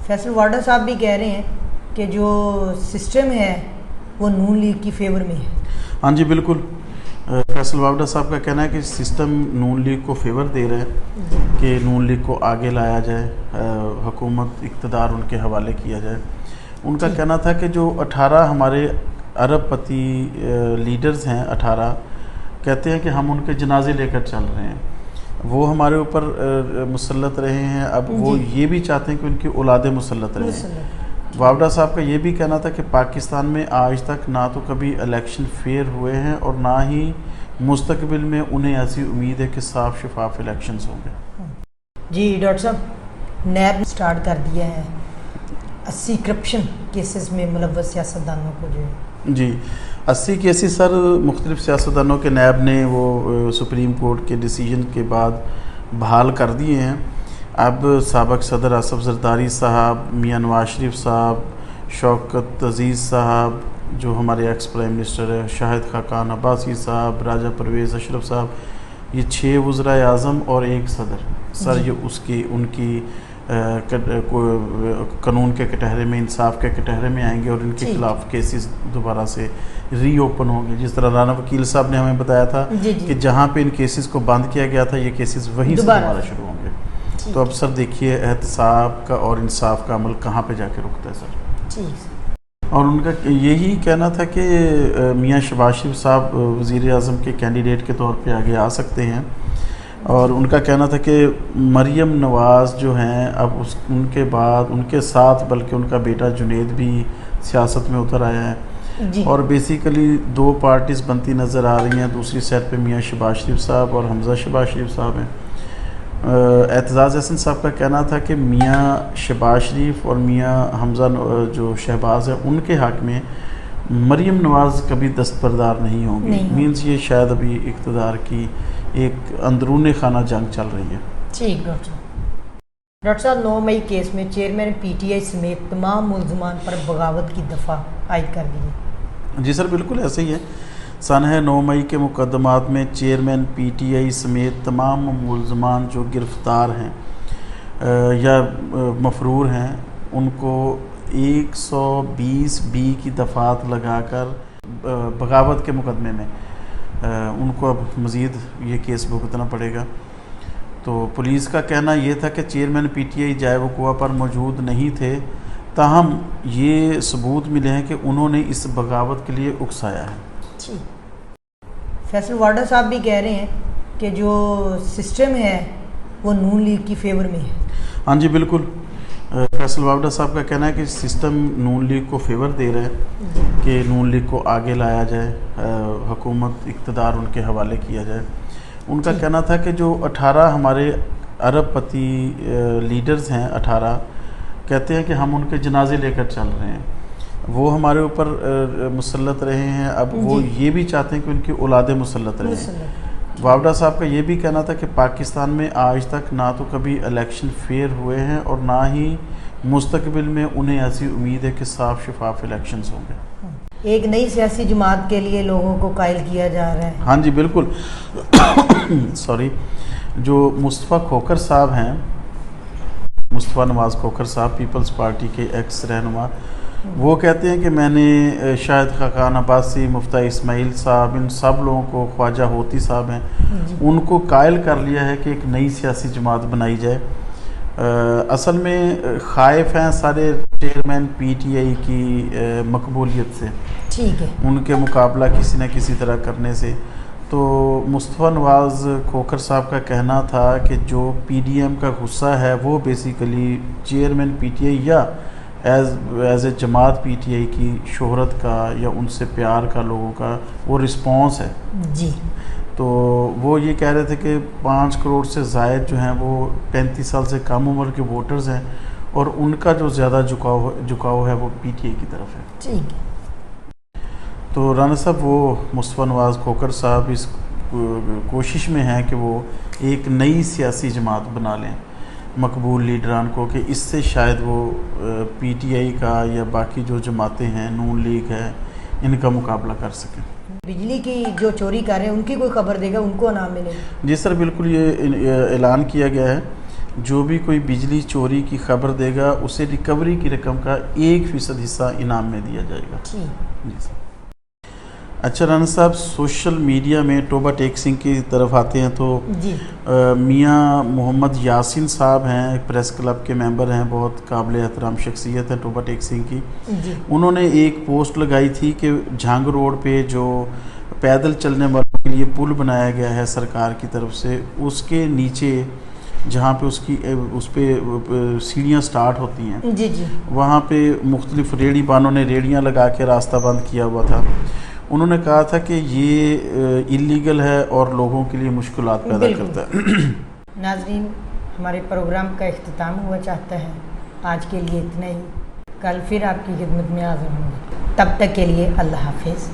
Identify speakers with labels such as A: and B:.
A: फैसल वाडा साहब भी कह रहे हैं कि जो सिस्टम है वो नून लीग की फेवर में है।
B: हाँ जी बिल्कुल। फैसल वाडा साहब का कहना है कि सिस्टम नून लीग को फेवर दे रहा है कि नून लीग को आगे लाया जाए, हुकूमत इक़्तिदार उनके हवाले किया जाए। उनका कहना था कि जो 18 हमारे अरबपति लीडर्स हैं, 18 कहते हैं कि हम उनके जनाजे लेकर चल रहे हैं, वो हमारे ऊपर मुसल्लत रहे हैं। अब वो ये भी चाहते हैं कि उनकी औलादें मुसल्लत रहे। वावड़ा साहब का ये भी कहना था कि पाकिस्तान में आज तक ना तो कभी इलेक्शन फेयर हुए हैं और ना ही मुस्तकबिल में उन्हें ऐसी उम्मीद है कि साफ शफाफ इलेक्शंस होंगे।
A: जी डॉक्टर साहब, नैब स्टार्ट कर दिया है 80 करप्शन केसेस में मुलव्वस सियासतदानों को जो है।
B: जी 80 केसेस सर मुख्तलिफ सियासतदानों के नैब ने वो सुप्रीम कोर्ट के डिसीजन के बाद बहाल कर दिए हैं। अब साबिक़ सदर असफ ज़रदारी साहब, मियां नवाज शरीफ साहब, शौकत अज़ीज़ साहब जो हमारे एक्स प्राइम मिनिस्टर है, शाहिद खाकान अब्बासी साहब, राजा परवेज़ अशरफ साहब, ये 6 वज़राए आज़म और 1 सदर सर, ये उसकी उनकी कानून के कटहरे में, इंसाफ के कटहरे में आएंगे और इनके खिलाफ केसेस दोबारा से रीओपन होंगे। जिस तरह राना वकील साहब ने हमें बताया था कि जहाँ पे इन केसेस को बंद किया गया था, ये केसेस वहीं से दोबारा शुरू होंगे। तो अब सर देखिए एहतसाब का और इंसाफ का अमल कहाँ पे जाके रुकता है सर। और उनका यही कहना था कि मियां शहबाज शरीफ साहब वज़ीर आज़म के कैंडिडेट के तौर पे आगे आ सकते हैं। और उनका कहना था कि मरियम नवाज़ जो हैं अब उनके बाद उनके साथ बल्कि उनका बेटा जुनेद भी सियासत में उतर आया है और बेसिकली 2 पार्टीज़ बनती नज़र आ रही हैं। दूसरी साइड पे मियां शहबाज शरीफ साहब और हमज़ा शहबाज शरीफ साहब हैं। एतज़ाज़ हसन साहब का कहना था कि मियां शहबाज शरीफ और मियां हमज़ा जो शहबाज है उनके हक़ में मरियम नवाज़ कभी दस्तबरदार नहीं होंगी। मीन्स ये शायद अभी इक़्तिदार की एक अंदरूनी खाना जंग चल रही है।
A: ठीक डॉक्टर साहब, 9 मई केस में चेयरमैन PTI समेत तमाम मुल्ज़मान पर बगावत की दफ़ा आयद कर दी।
B: जी सर बिल्कुल ऐसे ही है। सन है 9 मई के मुकदमात में चेयरमैन PTI समेत तमाम मुल्ज़मान जो गिरफ़्तार हैं या मफरूर हैं उनको 120B की दफ़ात लगाकर बगावत के मुकदमे में उनको अब मज़ीद ये केस भुगतना पड़ेगा। तो पुलिस का कहना ये था कि चेयरमैन PTI जाए वक़ुआ पर मौजूद नहीं थे, ताहम ये सबूत मिले हैं कि उन्होंने इस बगावत के लिए उकसाया है।
A: फैसल वाडा साहब भी कह रहे हैं कि जो सिस्टम है वो नून लीग की फेवर में है।
B: हाँ जी बिल्कुल। फैसल वाडा साहब का कहना है कि सिस्टम नून लीग को फेवर दे रहा है कि नून लीग को आगे लाया जाए, हुकूमत इक़्तिदार उनके हवाले किया जाए। उनका कहना था कि जो 18 हमारे अरबपति लीडर्स हैं, 18 कहते हैं कि हम उनके जनाजे लेकर चल रहे हैं, वो हमारे ऊपर मुसल्लत रहे हैं। अब वो ये भी चाहते हैं कि उनकी औलादें मुसल्लत रहे। वावड़ा साहब का ये भी कहना था कि पाकिस्तान में आज तक ना तो कभी इलेक्शन फेयर हुए हैं और ना ही मुस्तकबिल में उन्हें ऐसी उम्मीद है कि साफ शफाफ इलेक्शंस होंगे।
A: एक नई सियासी जमात के लिए लोगों को कायल किया जा रहा है।
B: हाँ जी बिल्कुल। सॉरी, जो मुस्तफ़ा खोखर साहब हैं, मुस्तफ़ा नवाज़ खोखर साहब पीपल्स पार्टी के एक्स रहनुमा, वो कहते हैं कि मैंने शाहिद खाकान अब्बासी, मुफ्ती इस्माइल साहब, इन सब लोगों को, ख्वाजा होती साहब हैं, उनको कायल कर लिया है कि एक नई सियासी जमात बनाई जाए। असल में ख़ाइफ हैं सारे चेयरमैन PTI की मकबूलियत से,
A: ठीक है,
B: उनके मुकाबला किसी न किसी तरह करने से। तो मुस्तफ़ा नवाज़ खोखर साहब का कहना था कि जो PDM का गुस्सा है वो बेसिकली चेयरमैन PTI या एज ए जमात PTI की शोहरत का या उनसे प्यार का लोगों का वो रिस्पॉन्स है
A: जी।
B: तो वो ये कह रहे थे कि 5 करोड़ से ज़ायद जो हैं वो 35 साल से कम उम्र के वोटर्स हैं और उनका जो ज़्यादा झुकाव है वो PTI की तरफ है।
A: ठीक है।
B: तो राना साहब, वो मुस्तफ़ा नवाज़ खोखर साहब इस कोशिश में हैं कि वो एक नई सियासी जमात बना लें मकबूल लीडरान को, कि इससे शायद वो PTI का या बाकी जो जमातें हैं, नून लीग है, इनका मुकाबला कर सकें।
A: बिजली की जो चोरी कर रहे हैं उनकी कोई खबर देगा, उनको नाम मिलेगा?
B: जी सर बिल्कुल, ये ऐलान किया गया है। जो भी कोई बिजली चोरी की खबर देगा उसे रिकवरी की रकम का 1% हिस्सा इनाम में दिया जाएगा। जी सर। अच्छा राना साहब, सोशल मीडिया में टोबा टेक सिंह की तरफ आते हैं तो
A: जी
B: मियाँ मोहम्मद यासिन साहब हैं, एक प्रेस क्लब के मेंबर हैं, बहुत काबिल एहतराम शख्सियत है टोबा टेक सिंह की।
A: जी
B: उन्होंने एक पोस्ट लगाई थी कि झांग रोड पे जो पैदल चलने वालों के लिए पुल बनाया गया है सरकार की तरफ से, उसके नीचे जहाँ पे उस पे सीढ़ियाँ स्टार्ट होती हैं,
A: जी जी
B: वहाँ पे मुख्तलिफ रेड़ी बानों ने रेड़ियाँ लगा के रास्ता बंद किया हुआ था। उन्होंने कहा था कि ये इलीगल है और लोगों के लिए मुश्किलात पैदा करता है।
A: नाजरीन, हमारे प्रोग्राम का इख्तिताम हुआ चाहता है। आज के लिए इतना ही। कल फिर आपकी खिदमत में हाजिर होंगे। तब तक के लिए अल्लाह हाफिज़।